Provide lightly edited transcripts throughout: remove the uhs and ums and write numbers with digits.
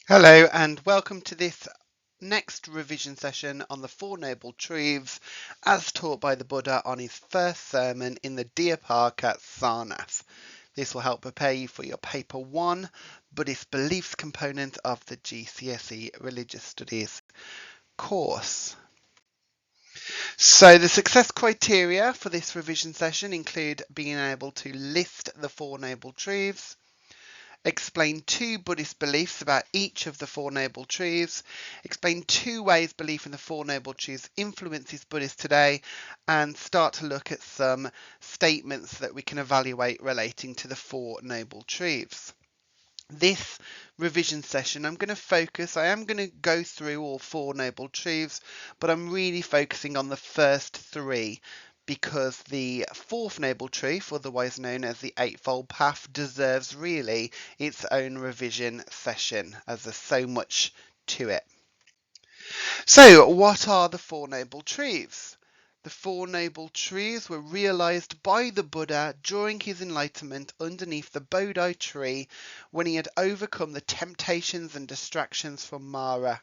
Hello and welcome to this next revision session on the Four Noble Truths as taught by the Buddha on his first sermon in the Deer Park at Sarnath. This will help prepare you for your paper 1 Buddhist beliefs component of the GCSE Religious Studies course. So the success criteria for this revision session include being able to list the Four Noble Truths, explain 2 Buddhist beliefs about each of the Four Noble Truths, explain 2 ways belief in the Four Noble Truths influences Buddhists today, and start to look at some statements that we can evaluate relating to the Four Noble Truths. This revision session, I am going to go through all 4 Noble Truths, but I'm really focusing on the first 3 because the 4th Noble Truth, otherwise known as the Eightfold Path, deserves really its own revision session as there's so much to it. So, what are the 4 Noble Truths? The Four Noble Truths were realized by the Buddha during his enlightenment underneath the Bodhi tree when he had overcome the temptations and distractions from Mara.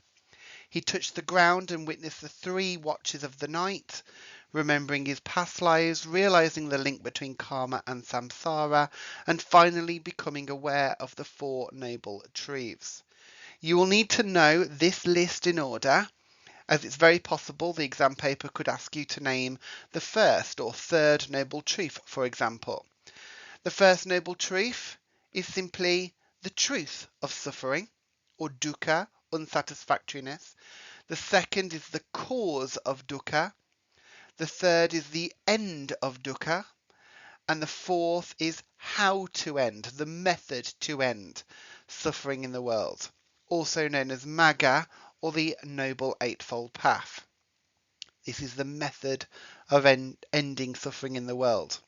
He touched the ground and witnessed the 3 watches of the night, remembering his past lives, realizing the link between karma and samsara, and finally becoming aware of the 4 Noble Truths. You will need to know this list in order, as it's very possible the exam paper could ask you to name the first or third Noble Truth, for example. The first Noble Truth is simply the truth of suffering, or dukkha, unsatisfactoriness. The second is the cause of dukkha. The third is the end of dukkha. And the fourth is how to end, the method to end suffering in the world, also known as Magga, or the Noble Eightfold Path. This is the method of ending suffering in the world.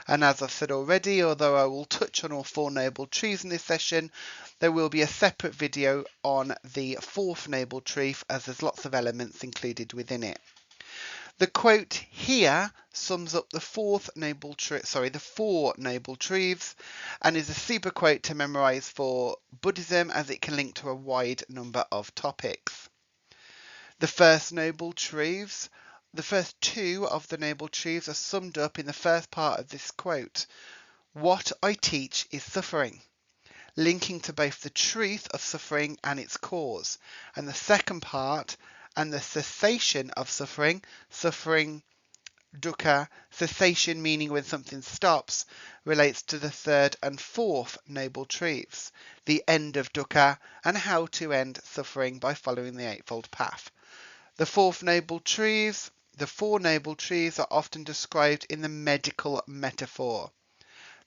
And as I've said already, although I will touch on all 4 Noble Truths in this session, there will be a separate video on the 4th Noble Truth, as there's lots of elements included within it. The quote here sums up the 4 Noble Truths, and is a super quote to memorize for Buddhism, as it can link to a wide number of topics. The first Noble Truths, the first 2 of the Noble Truths are summed up in the first part of this quote. What I teach is suffering, linking to both the truth of suffering and its cause, and the second part, and the cessation of suffering, dukkha, cessation meaning when something stops, relates to the 3rd and 4th Noble Truths, the end of dukkha, and how to end suffering by following the Eightfold Path. The 4th Noble Truths, the 4 Noble Truths are often described in the medical metaphor,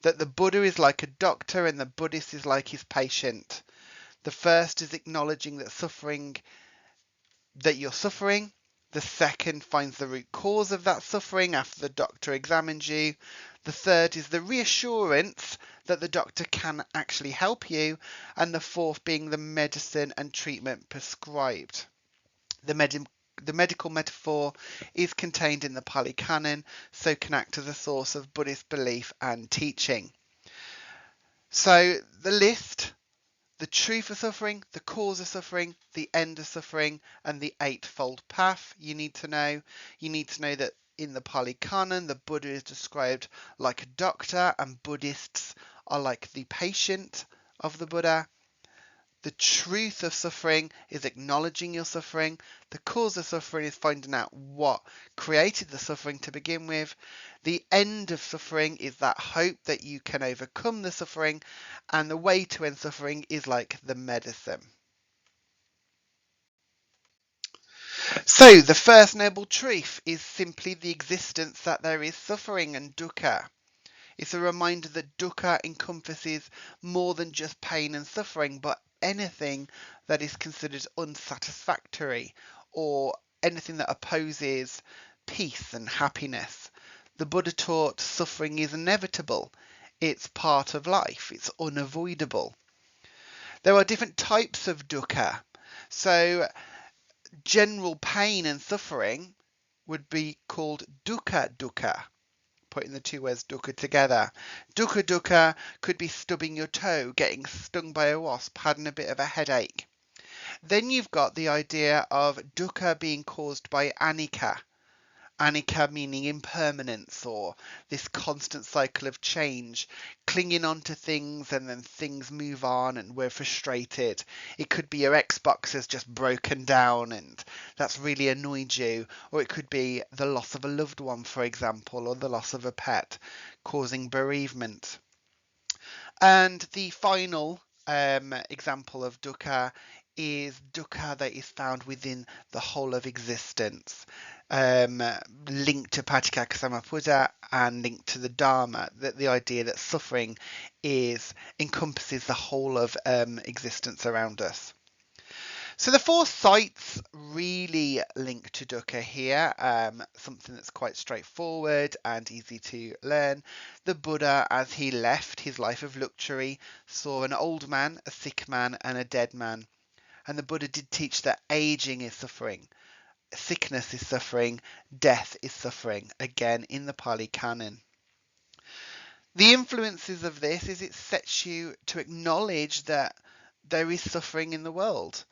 that the Buddha is like a doctor and the Buddhist is like his patient. The first is acknowledging that you're suffering. The second finds the root cause of that suffering after the doctor examines you. The third is the reassurance that the doctor can actually help you. And the fourth being the medicine and treatment prescribed. The medical metaphor is contained in the Pali Canon, so can act as a source of Buddhist belief and teaching. So the list: the truth of suffering, the cause of suffering, the end of suffering, and the Eightfold Path. You need to know that in the Pali Canon, the Buddha is described like a doctor, and Buddhists are like the patient of the Buddha. The truth of suffering is acknowledging your suffering. The cause of suffering is finding out what created the suffering to begin with. The end of suffering is that hope that you can overcome the suffering, and the way to end suffering is like the medicine. So the first Noble Truth is simply the existence that there is suffering and dukkha. It's a reminder that dukkha encompasses more than just pain and suffering, but anything that is considered unsatisfactory or anything that opposes peace and happiness. The Buddha taught suffering is inevitable. It's part of life. It's unavoidable. There are different types of dukkha. So general pain and suffering would be called dukkha dukkha, putting the 2 words dukkha together. Dukkha dukkha could be stubbing your toe, getting stung by a wasp, having a bit of a headache. Then you've got the idea of dukkha being caused by anicca. Anicca meaning impermanence, or this constant cycle of change, clinging on to things and then things move on and we're frustrated. It could be your Xbox has just broken down and that's really annoyed you, or it could be the loss of a loved one, for example, or the loss of a pet, causing bereavement. And the final example of dukkha is dukkha that is found within the whole of existence, linked to Paticca and linked to the Dharma, that the idea that suffering encompasses the whole of existence around us. So the four sites really link to dukkha here, something that's quite straightforward and easy to learn. The Buddha, as he left his life of luxury, saw an old man, a sick man, and a dead man. And the Buddha did teach that aging is suffering, sickness is suffering, death is suffering, again in the Pali Canon. The influences of this is it sets you to acknowledge that there is suffering in the world.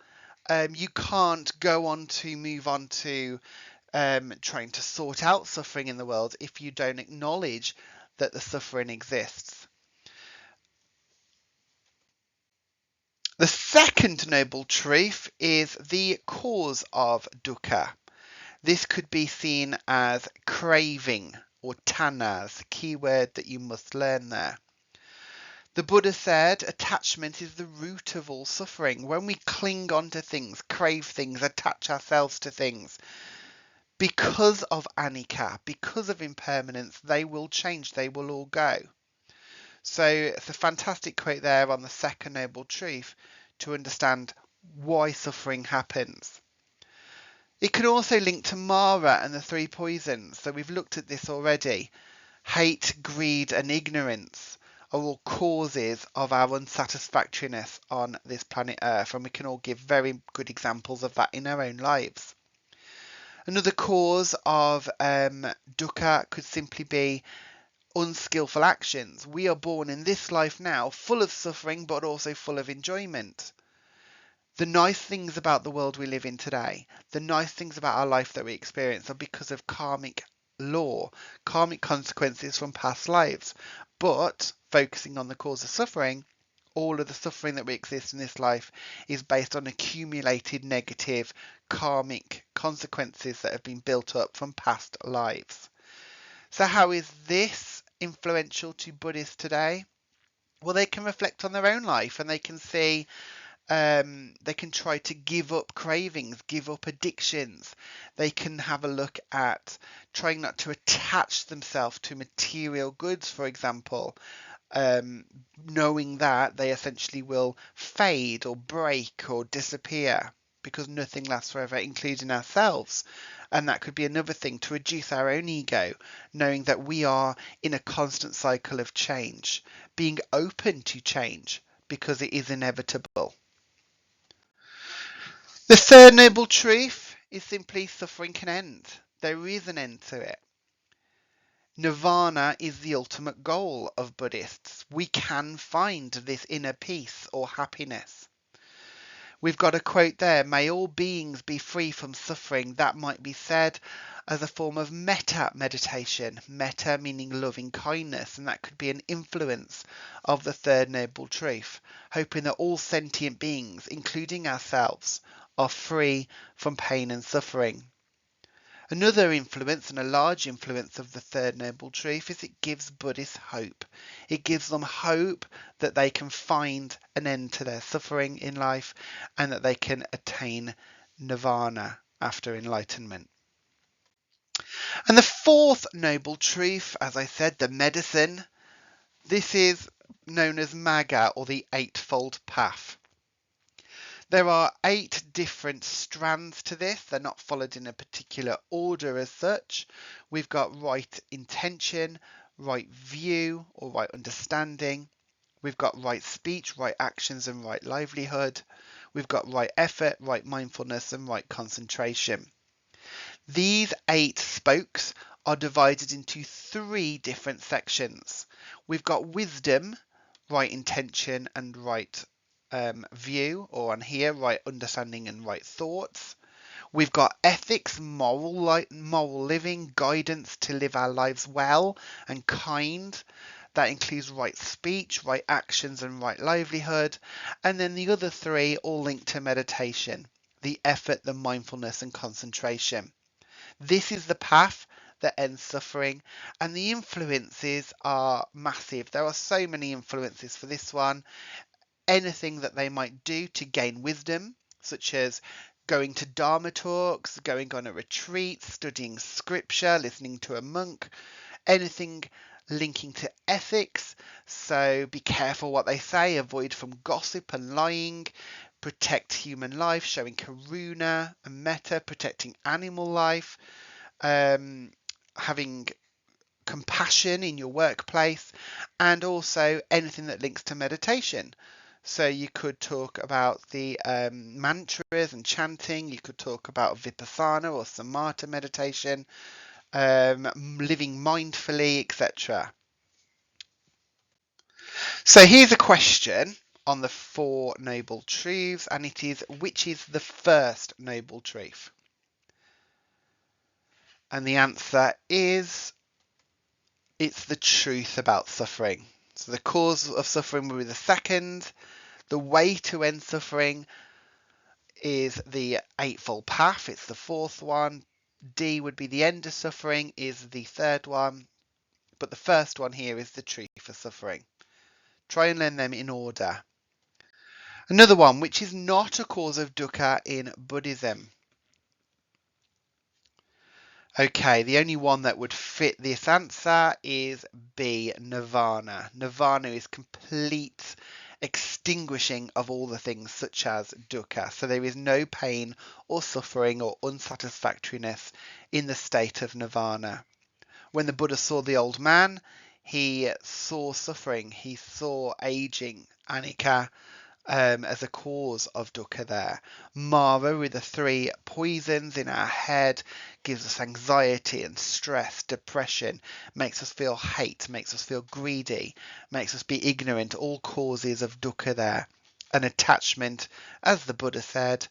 You can't go on to move on to trying to sort out suffering in the world if you don't acknowledge that the suffering exists. The second noble truth is the cause of dukkha. This could be seen as craving or tanhas, key word that you must learn there. The Buddha said attachment is the root of all suffering. When we cling on to things, crave things, attach ourselves to things, because of anicca, because of impermanence, they will change, they will all go. So it's a fantastic quote there on the second noble truth to understand why suffering happens. It can also link to Mara and the three poisons. So we've looked at this already. Hate, greed, and ignorance are all causes of our unsatisfactoriness on this planet Earth, and we can all give very good examples of that in our own lives. Another cause of dukkha could simply be unskillful actions. We are born in this life now full of suffering but also full of enjoyment. The nice things about the world we live in today, the nice things about our life that we experience are because of karmic law, karmic consequences from past lives. But focusing on the cause of suffering, all of the suffering that we exist in this life is based on accumulated negative karmic consequences that have been built up from past lives. So how is this influential to Buddhists today? Well, they can reflect on their own life and they can see they can try to give up cravings, give up addictions. They can have a look at trying not to attach themselves to material goods, for example, knowing that they essentially will fade or break or disappear because nothing lasts forever, including ourselves. And that could be another thing, to reduce our own ego, knowing that we are in a constant cycle of change, being open to change because it is inevitable. The third noble truth is simply suffering can end. There is an end to it. Nirvana is the ultimate goal of Buddhists. We can find this inner peace or happiness. We've got a quote there, may all beings be free from suffering. That might be said as a form of metta meditation. Metta meaning loving kindness, and that could be an influence of the third noble truth, hoping that all sentient beings, including ourselves, are free from pain and suffering. Another influence, and a large influence of the third noble truth, is it gives Buddhists hope. It gives them hope that they can find an end to their suffering in life and that they can attain nirvana after enlightenment. And the fourth noble truth, as I said, the medicine, this is known as Magga, or the Eightfold Path. There are 8 different strands to this. They're not followed in a particular order as such. We've got right intention, right view or right understanding. We've got right speech, right actions and right livelihood. We've got right effort, right mindfulness and right concentration. These 8 spokes are divided into 3 different sections. We've got wisdom, right intention and right view, or on here, right understanding and right thoughts. We've got ethics, moral living, guidance to live our lives well and kind. That includes right speech, right actions, and right livelihood. And then the other three all linked to meditation, the effort, the mindfulness, and concentration. This is the path that ends suffering, and the influences are massive. There are so many influences for this one. Anything that they might do to gain wisdom, such as going to Dharma talks, going on a retreat, studying scripture, listening to a monk, anything linking to ethics. So be careful what they say, avoid from gossip and lying, protect human life, showing karuna and metta, protecting animal life, having compassion in your workplace, and also anything that links to meditation. So you could talk about the mantras and chanting. You could talk about vipassana or samatha meditation, living mindfully, etc. So here's a question on the Four Noble Truths, and it is, which is the first noble truth? And the answer is, it's the truth about suffering. So the cause of suffering will be the second. The way to end suffering is the Eightfold Path. It's the fourth one. D would be the end of suffering, is the third one. But the first one here is the truth for suffering. Try and learn them in order. Another one, which is not a cause of dukkha in Buddhism. Okay, the only one that would fit this answer is B, nirvana. Nirvana is complete extinguishing of all the things such as dukkha. So there is no pain or suffering or unsatisfactoriness in the state of nirvana. When the Buddha saw the old man, he saw suffering, he saw aging, anicca, as a cause of dukkha there. Mara, with the three poisons in our head, gives us anxiety and stress, depression, makes us feel hate, makes us feel greedy, makes us be ignorant, all causes of dukkha there. An attachment, as the Buddha said,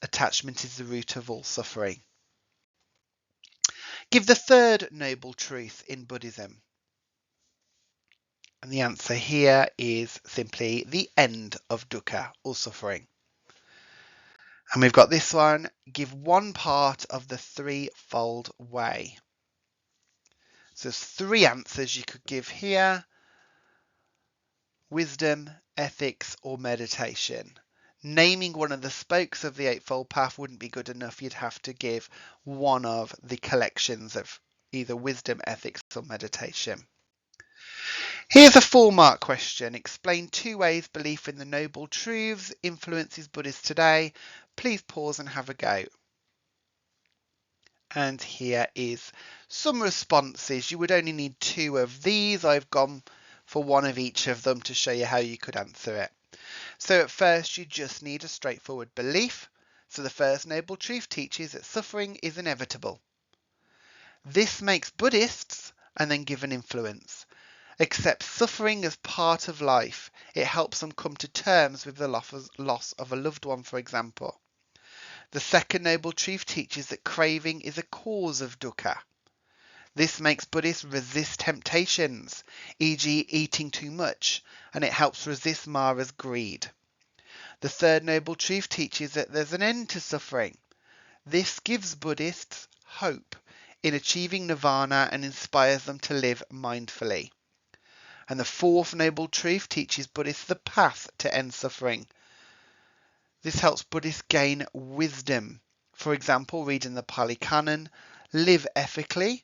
attachment is the root of all suffering. Give the third noble truth in Buddhism. And the answer here is simply the end of dukkha, or suffering. And we've got this one, give one part of the threefold way. So there's three answers you could give here: wisdom, ethics, or meditation. Naming one of the spokes of the Eightfold Path wouldn't be good enough. You'd have to give one of the collections of either wisdom, ethics, or meditation. Here's a 4-mark question. Explain 2 ways belief in the Noble Truths influences Buddhists today. Please pause and have a go. And here is some responses. You would only need 2 of these. I've gone for 1 of each of them to show you how you could answer it. So at first you just need a straightforward belief. So the first Noble Truth teaches that suffering is inevitable. This makes Buddhists, and then give an influence, accept suffering as part of life. It helps them come to terms with the loss of a loved one, for example. The second Noble Truth teaches that craving is a cause of dukkha. This makes Buddhists resist temptations, e.g. eating too much, and it helps resist Mara's greed. The third Noble Truth teaches that there's an end to suffering. This gives Buddhists hope in achieving nirvana and inspires them to live mindfully. And the fourth Noble Truth teaches Buddhists the path to end suffering. This helps Buddhists gain wisdom. For example, reading the Pali Canon, live ethically,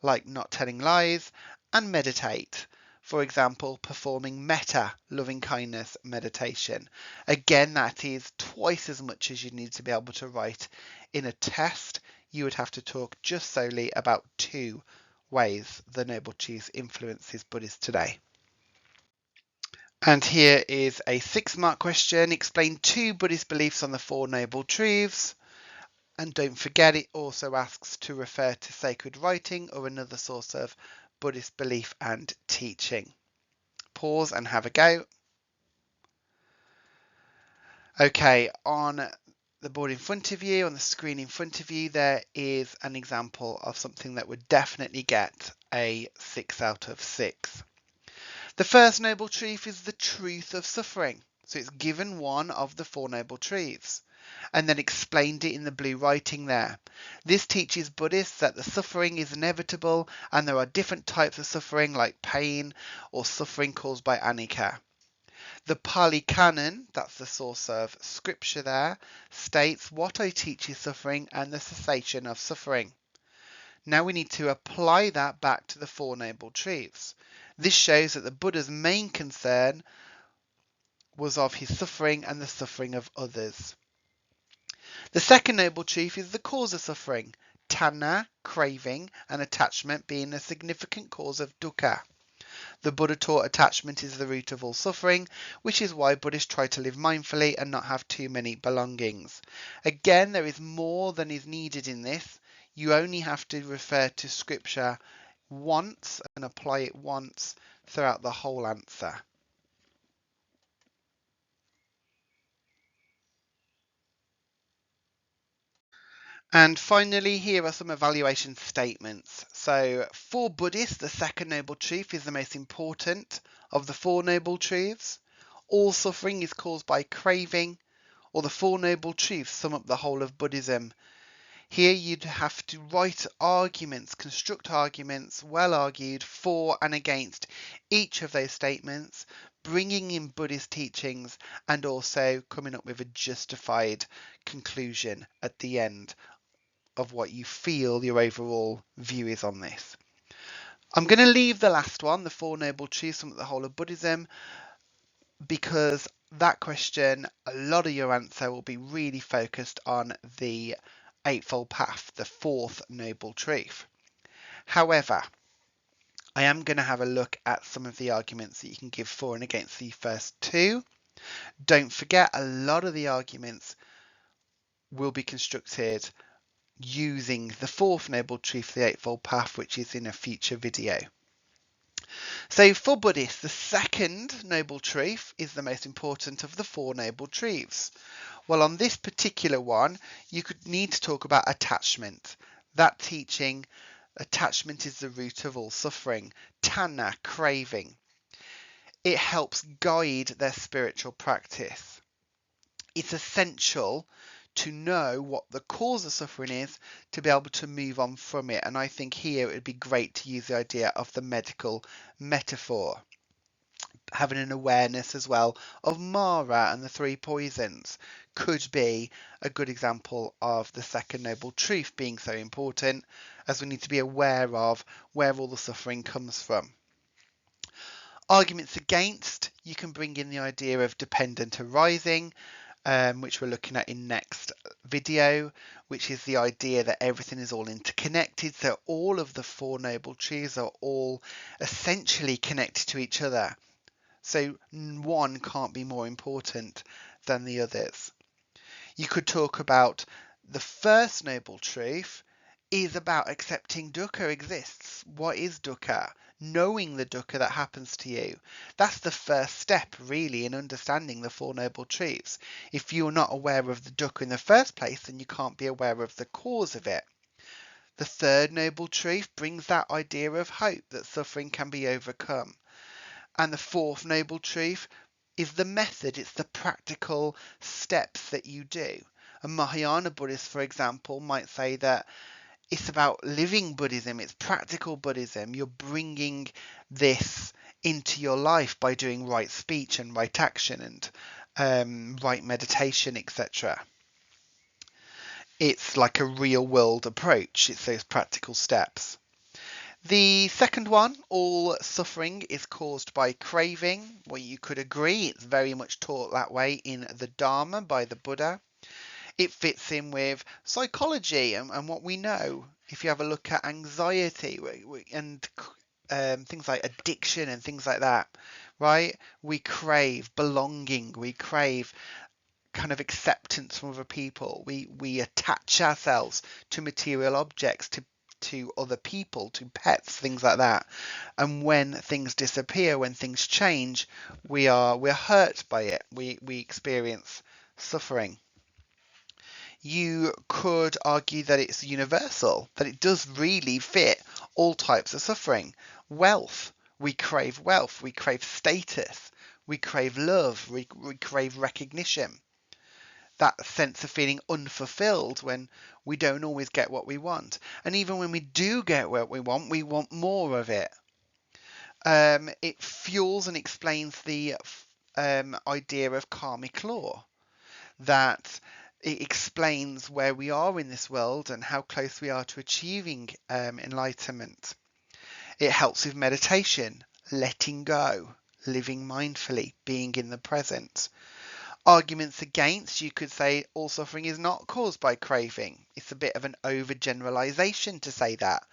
like not telling lies, and meditate. For example, performing metta, loving kindness meditation. Again, that is twice as much as you need to be able to write in a test. You would have to talk just solely about 2 ways the Noble Truths influences Buddhists today. And here is a 6-mark question. Explain 2 Buddhist beliefs on the 4 Noble Truths. And don't forget, it also asks to refer to sacred writing or another source of Buddhist belief and teaching. Pause and have a go. Okay, on the board in front of you, on the screen in front of you, there is an example of something that would definitely get a 6 out of 6. The first noble truth is the truth of suffering. So it's given one of the Four Noble Truths and then explained it in the blue writing there. This teaches Buddhists that the suffering is inevitable and there are different types of suffering like pain or suffering caused by anicca. The Pali Canon, that's the source of scripture there, states what I teach is suffering and the cessation of suffering. Now we need to apply that back to the Four Noble Truths. This shows that the Buddha's main concern was of his suffering and the suffering of others. The second noble truth is the cause of suffering, tanha, craving, and attachment being a significant cause of dukkha. The Buddha taught attachment is the root of all suffering, which is why Buddhists try to live mindfully and not have too many belongings. Again, there is more than is needed in this. You only have to refer to scripture once and apply it once throughout the whole answer. And finally, here are some evaluation statements. So for Buddhists, the second noble truth is the most important of the Four Noble Truths. All suffering is caused by craving, or the Four Noble Truths sum up the whole of Buddhism. Here you'd have to write arguments, construct arguments, well argued, for and against each of those statements, bringing in Buddhist teachings and also coming up with a justified conclusion at the end of what you feel your overall view is on this. I'm going to leave the last one, the Four Noble Truths, the whole of Buddhism, because that question, a lot of your answer will be really focused on the Eightfold Path, the fourth Noble Truth. However, I am going to have a look at some of the arguments that you can give for and against the first two. Don't forget, a lot of the arguments will be constructed using the fourth Noble Truth, the Eightfold Path, which is in a future video. So for Buddhists, the second Noble Truth is the most important of the Four Noble Truths. Well, on this particular one, you could need to talk about attachment. That teaching, attachment is the root of all suffering. Tanha, craving. It helps guide their spiritual practice. It's essential to know what the cause of suffering is to be able to move on from it. And I think here it would be great to use the idea of the medical metaphor. Having an awareness as well of Mara and the three poisons could be a good example of the second noble truth being so important, as we need to be aware of where all the suffering comes from. Arguments against, you can bring in the idea of dependent arising, which we're looking at in next video, which is the idea that everything is all interconnected. So all of the Four Noble Truths are all essentially connected to each other. So one can't be more important than the others. You could talk about the first Noble Truth is about accepting dukkha exists. What is dukkha? Knowing the dukkha that happens to you. That's the first step really in understanding the Four Noble Truths. If you're not aware of the dukkha in the first place, then you can't be aware of the cause of it. The third Noble Truth brings that idea of hope, that suffering can be overcome. And the fourth Noble Truth is the method, it's the practical steps that you do. A Mahayana Buddhist, for example, might say that it's about living Buddhism, it's practical Buddhism. You're bringing this into your life by doing right speech and right action and right meditation, etc. It's like a real world approach. It's those practical steps. The second one, all suffering is caused by craving. Well, you could agree, it's very much taught that way in the Dharma by the Buddha. It fits in with psychology and what we know. If you have a look at anxiety and things like addiction and things like that, right? We crave belonging. We crave kind of acceptance from other people. We attach ourselves to material objects, to other people, to pets, things like that. And when things disappear, when things change, we're hurt by it. We experience suffering. You could argue that it's universal, that it does really fit all types of suffering. Wealth, we crave wealth, we crave status, we crave love, we crave recognition. That sense of feeling unfulfilled when we don't always get what we want. And even when we do get what we want more of it. It fuels and explains the idea of karmic law, that it explains where we are in this world and how close we are to achieving enlightenment. It helps with meditation, letting go, living mindfully, being in the present. Arguments against, you could say all suffering is not caused by craving. It's a bit of an overgeneralization to say that.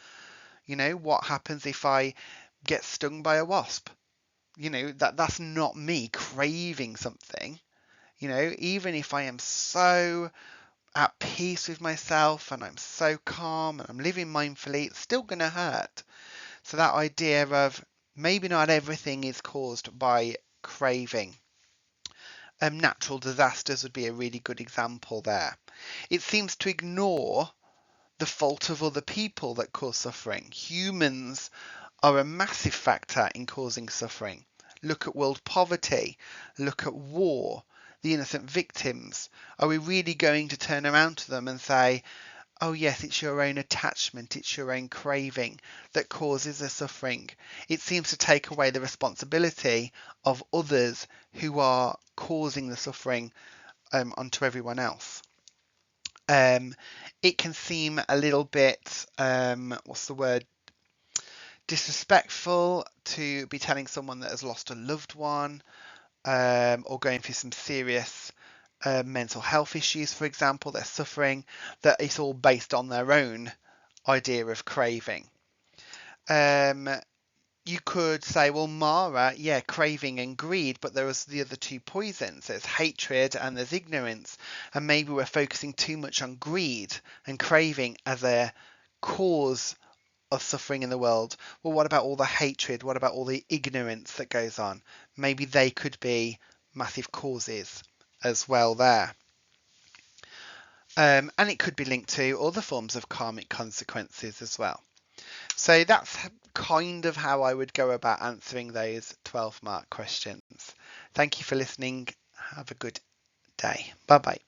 You know, what happens if I get stung by a wasp? You know, that's not me craving something. You know, even if I am so at peace with myself and I'm so calm and I'm living mindfully, it's still going to hurt. So that idea of maybe not everything is caused by craving. Natural disasters would be a really good example there. It seems to ignore the fault of other people that cause suffering. Humans are a massive factor in causing suffering. Look at world poverty, look at war, the innocent victims. Are we really going to turn around to them and say, oh yes, it's your own attachment, it's your own craving that causes the suffering? It seems to take away the responsibility of others who are causing the suffering onto everyone else. It can seem a little bit, disrespectful to be telling someone that has lost a loved one or going through some serious mental health issues, for example, they're suffering, that it's all based on their own idea of craving. You could say, well, Mara, yeah, craving and greed, but there was the other two poisons. There's hatred and there's ignorance. And maybe we're focusing too much on greed and craving as a cause of suffering in the world. Well, what about all the hatred? What about all the ignorance that goes on? Maybe they could be massive causes as well there. And it could be linked to other forms of karmic consequences as well. So that's kind of how I would go about answering those 12 mark questions. Thank you for listening. Have a good day. Bye bye.